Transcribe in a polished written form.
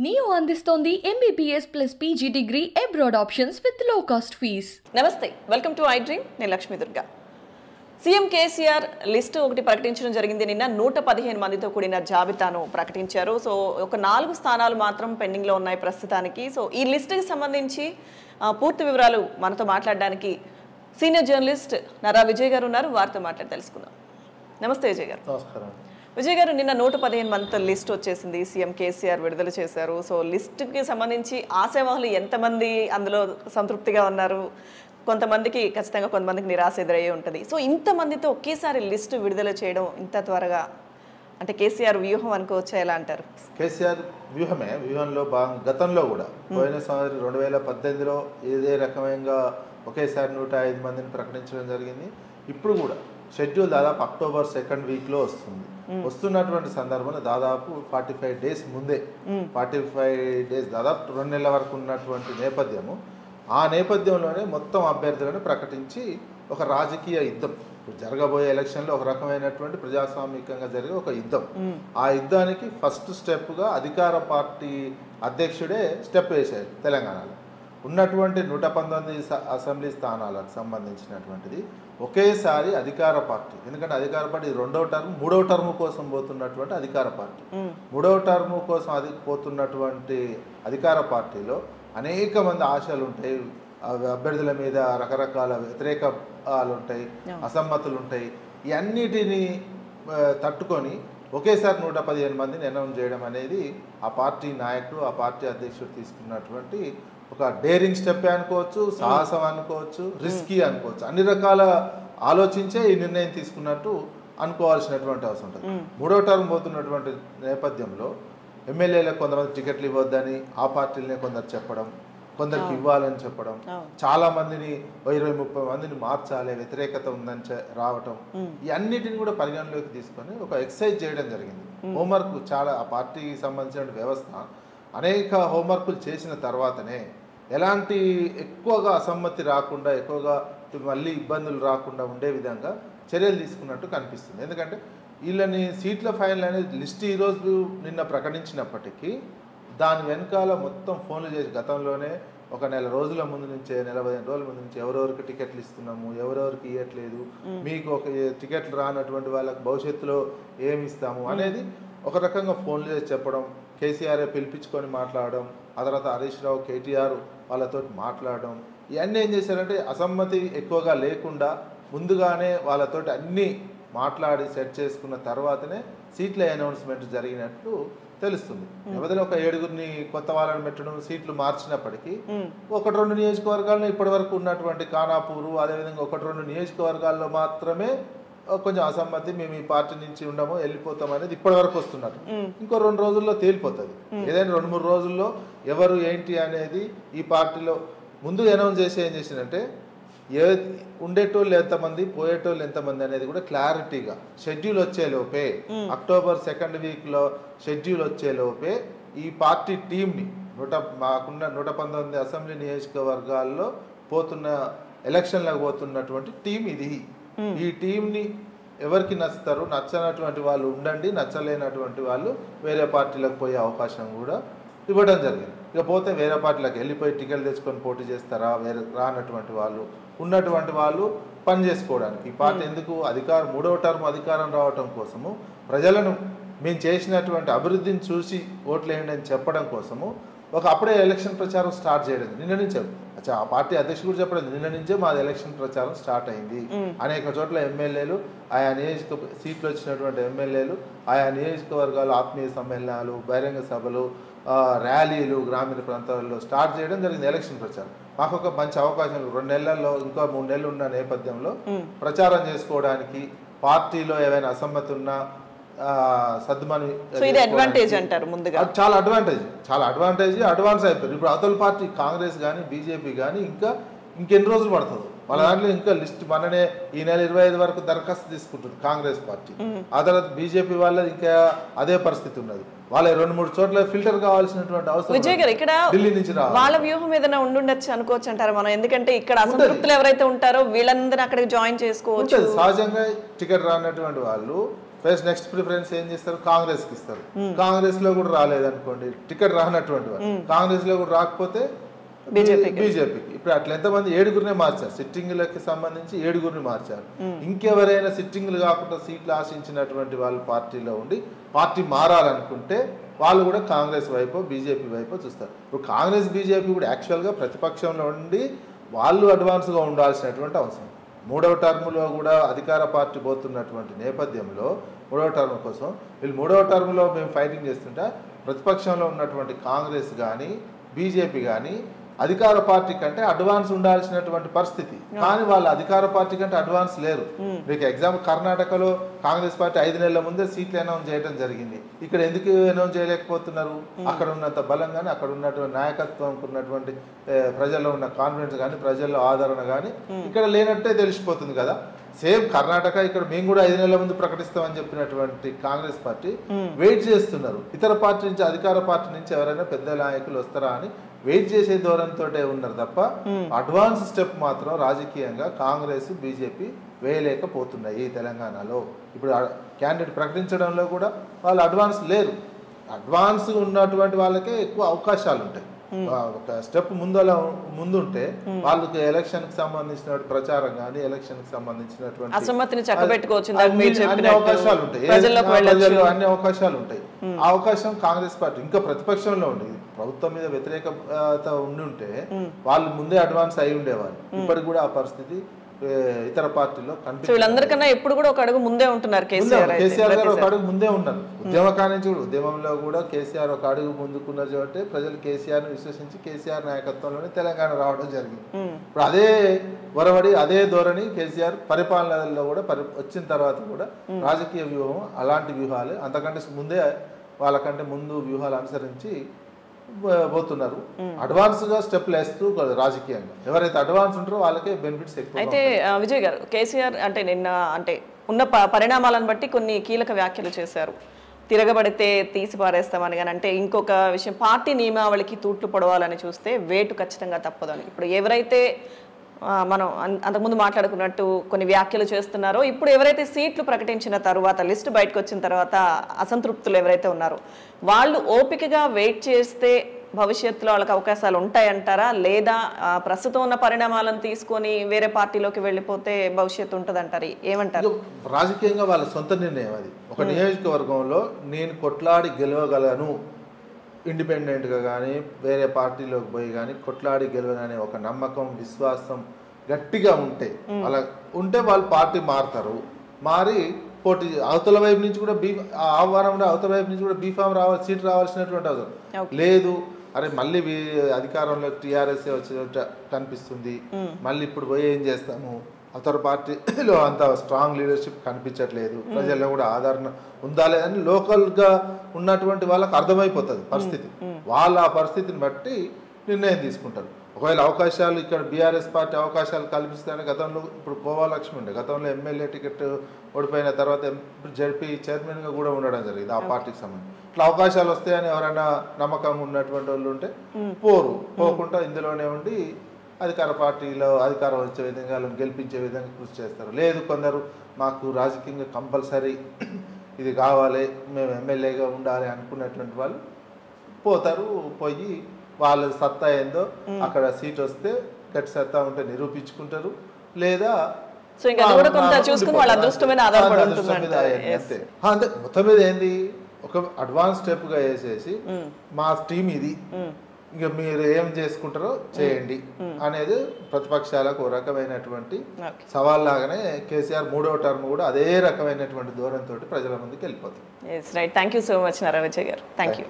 Neo అందిస్తోంది MBBS plus PG degree abroad options with లో cost fees. నమస్తే, welcome to I dream. నేను Lakshmi Durga. CM KCR list ఒకటి ప్రకటించడం జరిగింది. నిన్న 115 మందితో కూడిన జాబితాను ప్రకటించారు. సో ఒక 4 స్థానాలు మాత్రం పెండింగ్లో ఉన్నాయి ప్రస్తుతానికి. సో ఈ లిస్టుకి సంబంధించి పూర్తి వివరాలు మనతో మాట్లాడడానికి సీనియర్ జర్నలిస్ట్ నరా విజయ్ గారు ఉన్నారు. వారితో మాట్లాడి తెలుసుకుందాం. నమస్తే విజయ్ గారు. నమస్కారం. విజయ్ గారు, నిన్న 115 మందితో లిస్ట్ వచ్చేసింది, సీఎం కేసీఆర్ విడుదల చేశారు. సో లిస్టుకి సంబంధించి ఆశావాహులు ఎంతమంది అందులో సంతృప్తిగా ఉన్నారు? కొంతమందికి ఖచ్చితంగా, కొంతమందికి నిరాశ ఎదురయ్యే ఉంటుంది. సో ఇంతమందితో ఒకేసారి లిస్టు విడుదల చేయడం ఇంత త్వరగా, అంటే కేసీఆర్ వ్యూహం అనుకోవచ్చా, ఎలా అంటారు? కేసీఆర్ వ్యూహంలో భాగం గతంలో కూడా పోయిన సంవత్సరం 2018లో ఇదే రకమైన ఒకేసారి 105 మందిని ప్రకటించడం జరిగింది. ఇప్పుడు కూడా షెడ్యూల్ దాదాపు అక్టోబర్ 2nd వీక్లో వస్తుంది. వస్తున్నటువంటి సందర్భంలో దాదాపు 45 డేస్ ముందే 45 డేస్ దాదాపు 2 నెలల వరకు ఉన్నటువంటి నేపథ్యము. ఆ నేపథ్యంలోనే మొత్తం అభ్యర్థులను ప్రకటించి ఒక రాజకీయ యుద్ధం, జరగబోయే ఎలక్షన్లో ఒక రకమైనటువంటి ప్రజాస్వామికంగా జరిగే ఒక యుద్ధం. ఆ యుద్ధానికి ఫస్ట్ స్టెప్గా అధికార పార్టీ అధ్యక్షుడే స్టెప్ వేశారు. తెలంగాణలో ఉన్నటువంటి 119 అసెంబ్లీ స్థానాలకు సంబంధించినటువంటిది ఒకేసారి అధికార పార్టీ, ఎందుకంటే అధికార పార్టీ 2వ టర్మ్ 3వ టర్మ్ కోసం పోతున్నటువంటి అధికార పార్టీ, 3వ టర్మ్ కోసం పోతున్నటువంటి అధికార పార్టీలో అనేక మంది ఆశలు ఉంటాయి, అభ్యర్థుల మీద రకరకాల వ్యతిరేకాలు ఉంటాయి, అసమ్మతులు ఉంటాయి. ఈ అన్నిటినీ తట్టుకొని ఒకేసారి 115 మందిని అనౌన్స్ చేయడం అనేది ఆ పార్టీ నాయకుడు, ఆ పార్టీ అధ్యక్షుడు తీసుకున్నటువంటి ఒక డేరింగ్ స్టెప్ అనుకోవచ్చు, సాహసం అనుకోవచ్చు, రిస్కీ అనుకోవచ్చు. అన్ని రకాల ఆలోచించే ఈ నిర్ణయం తీసుకున్నట్టు అనుకోవాల్సినటువంటి అవసరం ఉంటుంది. 3వ టర్మ్ పోతున్నటువంటి నేపథ్యంలో ఎమ్మెల్యేలకు కొంతమంది టికెట్లు ఇవ్వద్దని ఆ పార్టీలనే కొందరు చెప్పడం, కొందరికి ఇవ్వాలని చెప్పడం, చాలా మందిని 20-30 మందిని మార్చాలి, వ్యతిరేకత ఉందని రావటం, ఈ అన్నిటిని కూడా పరిగణలోకి తీసుకొని ఒక ఎక్సర్సైజ్ చేయడం జరిగింది. హోంవర్క్ చాలా, ఆ పార్టీకి సంబంధించిన వ్యవస్థ అనేక హోంవర్కులు చేసిన తర్వాతనే ఎలాంటి ఎక్కువగా అసమ్మతి రాకుండా, ఎక్కువగా మళ్ళీ ఇబ్బందులు రాకుండా ఉండే విధంగా చర్యలు తీసుకున్నట్టు కనిపిస్తుంది. ఎందుకంటే వీళ్ళని సీట్ల ఫైనల్ అనేది లిస్ట్ ఈరోజు నిన్న ప్రకటించినప్పటికీ దాని వెనకాల మొత్తం ఫోన్లు చేసి గతంలోనే ఒక నెల రోజుల ముందు నుంచే, 15 రోజుల ముందు నుంచి ఎవరెవరికి టికెట్లు ఇస్తున్నాము, ఎవరెవరికి ఇవ్వట్లేదు, మీకు ఒక టికెట్లు రానటువంటి వాళ్ళకి భవిష్యత్తులో ఏమి ఇస్తాము అనేది ఒక రకంగా ఫోన్లు చేసి చెప్పడం, కేసీఆర్ పిలిపించుకొని మాట్లాడడం, ఆ తర్వాత హరీష్ రావు, కేటీఆర్ వాళ్ళతో మాట్లాడడం, ఇవన్నీ ఏం చేశారంటే అసమ్మతి ఎక్కువగా లేకుండా ముందుగానే వాళ్ళతోటి అన్నీ మాట్లాడి సెట్ చేసుకున్న తర్వాతనే సీట్ల అనౌన్స్మెంట్ జరిగినట్లు తెలుస్తుంది. వ్యవధిలో ఒక 7గురిని కొత్త వాళ్ళని పెట్టడం, సీట్లు మార్చినప్పటికీ 1-2 నియోజకవర్గాల్లో ఇప్పటి వరకు ఉన్నటువంటి ఖానాపూరు, అదేవిధంగా 1-2 నియోజకవర్గాల్లో మాత్రమే కొంచెం అసమ్మతి, మేము ఈ పార్టీ నుంచి ఉండము, వెళ్ళిపోతాం అనేది ఇప్పటి వరకు వస్తున్నట్టు. ఇంకో 2 రోజుల్లో తేలిపోతుంది. ఏదైనా 2-3 రోజుల్లో ఎవరు ఏంటి అనేది ఈ పార్టీలో ముందు అనౌన్స్ చేసి ఏం చేసిందంటే ఉండేటోళ్ళు ఎంతమంది, పోయేటోళ్ళు ఎంతమంది అనేది కూడా క్లారిటీగా షెడ్యూల్ వచ్చేలోపే, అక్టోబర్ 2nd వీక్లో షెడ్యూల్ వచ్చేలోపే ఈ పార్టీ టీంని మాకున్న 119 అసెంబ్లీ నియోజకవర్గాల్లో పోతున్న ఎలక్షన్లకు పోతున్నటువంటి టీం ఇది. ఈ టీంని ఎవరికి నచ్చుతారు, నచ్చనటువంటి వాళ్ళు ఉండండి, నచ్చలేనటువంటి వాళ్ళు వేరే పార్టీలకు పోయే అవకాశం కూడా ఇవ్వడం జరిగింది. ఇకపోతే వేరే పార్టీలకు వెళ్ళిపోయి టికెట్లు తెచ్చుకొని పోటీ చేస్తారా, వేరే రానటువంటి వాళ్ళు, ఉన్నటువంటి వాళ్ళు పని చేసుకోవడానికి ఈ పార్టీ ఎందుకు 3వ టర్మ్ అధికారం రావటం కోసము, ప్రజలను మేము చేసినటువంటి అభివృద్ధిని చూసి ఓట్లు వేయండి అని చెప్పడం కోసము అప్పుడే ఎలక్షన్ ప్రచారం స్టార్ట్ చేయడం. నిన్న నుంచే ఆ పార్టీ అధ్యక్షుడు కూడా చెప్పడం, నిన్న నుంచే మాది ఎలక్షన్ ప్రచారం స్టార్ట్ అయింది. అనేక చోట్ల ఎమ్మెల్యేలు, ఆయా సీట్లు వచ్చినటువంటి ఎమ్మెల్యేలు ఆయా నియోజకవర్గాలు ఆత్మీయ సమ్మేళనాలు, బహిరంగ సభలు, ర్యాలీలు గ్రామీణ ప్రాంతాల్లో స్టార్ట్ చేయడం జరిగింది. ఎలక్షన్ ప్రచారం మాకు ఒక మంచి అవకాశం, 2 నెలల్లో ఇంకా 3 నెలలు ఉన్న నేపథ్యంలో ప్రచారం చేసుకోవడానికి, పార్టీలో ఏవైనా అసమ్మతి ఉన్నా సద్దుమని అడ్వాంటేజ్ అంటారు. ముందుగా చాలా అడ్వాంటేజ్ అడ్వాన్స్ అయిపోయింది. ఇప్పుడు అవతల పార్టీ కాంగ్రెస్ కానీ బీజేపీ కానీ ఇంకెన్ని రోజులు పడుతుంది వాళ్ళ దాంట్లో, ఇంకా లిస్ట్ మననే ఈ నెల 25 వరకు దరఖాస్తు తీసుకుంటుంది కాంగ్రెస్ పార్టీ. ఆ తర్వాత బీజేపీ వాళ్ళది ఇంకా అదే పరిస్థితి ఉన్నది. వాళ్ళ 2-3 చోట్ల ఫిల్టర్ కావాల్సినటువంటి అవసరం విజయ్ గారు ఇక్కడ ఢిల్లీ నుంచి వాళ్ళ వ్యూహం ఏదైనా ఉండుండొచ్చు అనుకోవచ్చు అంటారు మనం. ఎందుకంటే ఇక్కడ అసంతృప్తులు ఎవరైతే ఉంటారో వీళ్ళందరూ అక్కడికి జాయిన్ చేసుకోవచ్చు. సహజంగా టికెట్ రానటువంటి వాళ్ళు నెక్స్ట్ ప్రిఫరెన్స్ ఏం చేస్తారు, కాంగ్రెస్కి ఇస్తారు. కాంగ్రెస్లో కూడా రాలేదనుకోండి, టికెట్ రానటువంటి వాళ్ళు కాంగ్రెస్లో కూడా రాకపోతే బీజేపీకి. ఇప్పుడు అట్లా ఎంతమంది 7గురినే మార్చారు, సిట్టింగ్లకి సంబంధించి 7గురిని మార్చారు. ఇంకెవరైనా సిట్టింగ్లు కాకుండా సీట్లు ఆశించినటువంటి వాళ్ళు పార్టీలో ఉండి పార్టీ మారాలనుకుంటే వాళ్ళు కూడా కాంగ్రెస్ వైపు బీజేపీ వైపు చూస్తారు. ఇప్పుడు కాంగ్రెస్ బీజేపీ కూడా యాక్చువల్గా ప్రతిపక్షంలో ఉండి వాళ్ళు అడ్వాన్స్గా ఉండాల్సినటువంటి అవసరం. 3వ టర్మ్లో కూడా అధికార పార్టీ పోతున్నటువంటి నేపథ్యంలో 3వ టర్మ్ కోసం వీళ్ళు 3వ టర్మ్లో మేము ఫైటింగ్ చేస్తుంటే ప్రతిపక్షంలో ఉన్నటువంటి కాంగ్రెస్ కానీ బీజేపీ కానీ అధికార పార్టీ కంటే అడ్వాన్స్ ఉండాల్సినటువంటి పరిస్థితి. కానీ వాళ్ళు అధికార పార్టీ కంటే అడ్వాన్స్ లేరు. మీకు ఎగ్జాంపుల్ కర్ణాటకలో కాంగ్రెస్ పార్టీ 5 నెలల ముందే సీట్లు అనౌన్స్ చేయడం జరిగింది. ఇక్కడ ఎందుకు అనౌన్స్ చేయలేకపోతున్నారు? అక్కడ ఉన్నంత బలం కానీ అక్కడ ఉన్నటువంటి నాయకత్వం ఉన్నటువంటి ప్రజల్లో ఉన్న కాన్ఫిడెన్స్ కానీ ప్రజల్లో ఆదరణ కానీ ఇక్కడ లేనట్టే తెలిసిపోతుంది కదా. సేమ్ కర్ణాటక ఇక్కడ మేము కూడా 5 నెలల ముందు ప్రకటిస్తామని చెప్పినటువంటి కాంగ్రెస్ పార్టీ వెయిట్ చేస్తున్నారు. ఇతర పార్టీ నుంచి అధికార పార్టీ నుంచి ఎవరైనా పెద్ద నాయకులు వస్తారా అని వెయిట్ చేసే ధోరణితో ఉన్నారు తప్ప అడ్వాన్స్ స్టెప్ మాత్రం రాజకీయంగా కాంగ్రెస్ బీజేపీ వేయలేకపోతున్నాయి. తెలంగాణలో ఇప్పుడు క్యాండిడేట్ ప్రకటించడంలో కూడా వాళ్ళు అడ్వాన్స్ లేరు. అడ్వాన్స్ ఉన్నటువంటి వాళ్ళకే ఎక్కువ అవకాశాలు ఉంటాయి. ఒక స్టెప్ ముందుంటే వాళ్ళకి ఎలక్షన్ కి సంబంధించిన ప్రచారం కానీ ఎలక్షన్ కి సంబంధించినటువంటి అన్ని అవకాశాలు ఉంటాయి. అన్ని అవకాశాలు ఉంటాయి. ఆ అవకాశం కాంగ్రెస్ పార్టీ ఇంకా ప్రతిపక్షంలో ఉండేది. ప్రభుత్వం మీద వ్యతిరేకత ఉండి ఉంటే వాళ్ళు ముందే అడ్వాన్స్ అయి ఉండేవాళ్ళు. ఇప్పటికి కూడా ఆ పరిస్థితి ఇతర పార్టీలో కనిపిస్తుంది. వీళ్ళందరికన్నా ఎప్పుడు కూడా ఒక అడుగు ముందే ఉంటున్నారు. కేసీఆర్ గారు ఒక అడుగు ముందే ఉన్నారు. ఉద్యమకాల నుంచి కూడా ఉద్యమంలో కూడా కేసీఆర్ ఒక అడుగు ముందుకున్నారు కాబట్టి ప్రజలు కేసీఆర్ ని విశ్వసించి కేసీఆర్ నాయకత్వంలోనే తెలంగాణ రావడం జరిగింది. ఇప్పుడు అదే వరవడి అదే ధోరణి కేసీఆర్ పరిపాలనలో కూడా వచ్చిన తర్వాత కూడా రాజకీయ వ్యూహం అలాంటి వ్యూహాలు అంతకంటే ముందే వాళ్ళకంటే ముందు వ్యూహాలు అనుసరించి పోతున్నారు. అడ్వాన్స్ గా స్టెప్లు వేస్తూ రాజకీయంగా ఎవరైతే అడ్వాన్స్ ఉంటారో వాళ్ళకే బెనిఫిట్స్ ఎక్కువ. అయితే విజయ్ గారు, కేసీఆర్ అంటే నిన్న అంటే ఉన్న పరిణామాలను బట్టి కొన్ని కీలక వ్యాఖ్యలు చేశారు. తిరగబడితే తీసి పారేస్తామని. కానీ అంటే ఇంకొక విషయం, పార్టీ నియమావళికి తూట్లు పొడవాలని చూస్తే వేటు ఖచ్చితంగా తప్పదని. ఇప్పుడు ఎవరైతే మనం అంతకుముందు మాట్లాడుకున్నట్టు కొన్ని వ్యాఖ్యలు చేస్తున్నారో, ఇప్పుడు ఎవరైతే సీట్లు ప్రకటించిన తర్వాత లిస్టు బయటకు వచ్చిన తర్వాత అసంతృప్తులు ఎవరైతే ఉన్నారో వాళ్ళు ఓపికగా వెయిట్ చేస్తే భవిష్యత్తులో వాళ్ళకి అవకాశాలు ఉంటాయంటారా? లేదా ప్రస్తుతం ఉన్న పరిణామాలను తీసుకొని వేరే పార్టీలోకి వెళ్ళిపోతే భవిష్యత్తు ఉంటుంది అంటారు? ఏమంటారు? రాజకీయంగా వాళ్ళ సొంత నిర్ణయం అది. ఒక నియోజకవర్గంలో నేను కొట్లాడి గెలవగలను, ఇండిపెండెంట్గా కానీ వేరే పార్టీలోకి పోయి కానీ కొట్లాడి గెలవననే ఒక నమ్మకం విశ్వాసం గట్టిగా ఉంటే అలా ఉంటే వాళ్ళు పార్టీ మారుతారు. మారి పోటీ అవతల వైపు నుంచి కూడా ఆహ్వానం అవతల వైపు నుంచి కూడా బీఫామ్ సీట్ రావాల్సినటువంటి అవసరం లేదు. అరే మళ్ళీ అధికారంలో టీఆర్ఎస్ వచ్చేట కనిపిస్తుంది, మళ్ళీ ఇప్పుడు పోయి ఏం చేస్తాము, అతర పార్టీలో అంత స్ట్రాంగ్ లీడర్షిప్ కనిపించట్లేదు, ప్రజల్లో కూడా ఆదరణ ఉందా లేదని లోకల్గా ఉన్నటువంటి వాళ్ళకి అర్థమైపోతుంది పరిస్థితి. వాళ్ళు ఆ పరిస్థితిని బట్టి నిర్ణయం తీసుకుంటారు. ఒకవేళ అవకాశాలు ఇక్కడ బీఆర్ఎస్ పార్టీ అవకాశాలు కల్పిస్తాయని గతంలో ఇప్పుడు కోవాలక్ష్మి ఉండే, గతంలో ఎమ్మెల్యే టికెట్ ఓడిపోయిన తర్వాత జడ్పీ చైర్మన్గా కూడా ఉండడం జరిగింది ఆ పార్టీకి సంబంధించి. ఇట్లా అవకాశాలు వస్తాయని ఎవరైనా నమ్మకం ఉన్నటువంటి వాళ్ళు ఉంటే పోకుండా ఇందులోనే ఉండి అధికార పార్టీలో అధికారం వచ్చే విధంగా వాళ్ళని గెలిపించే విధంగా కృషి చేస్తారు. లేదు కొందరు మాకు రాజకీయంగా కంపల్సరీ ఇది కావాలి, మేము ఎమ్మెల్యేగా ఉండాలి అనుకున్నటువంటి వాళ్ళు పోతారు. పోయి వాళ్ళ సత్తా ఏందో అక్కడ సీట్ వస్తే గట్టి సత్తా ఉంటే నిరూపించుకుంటారు, లేదా అంతే. మొత్తం మీద ఏంది, ఒక అడ్వాన్స్ స్టెప్గా వేసేసి మా టీం ఇది, ఇక మీరు ఏం చేసుకుంటారో చేయండి అనేది ప్రతిపక్షాలకు ఒక రకమైనటువంటి సవాల్ లాగానే కేసీఆర్ 3వ టర్మ్ కూడా అదే రకమైనటువంటి ధోరణితో ప్రజల ముందుకు వెళ్ళిపోతుంది. Thank you so much Nara Vijay గారు. Thank you.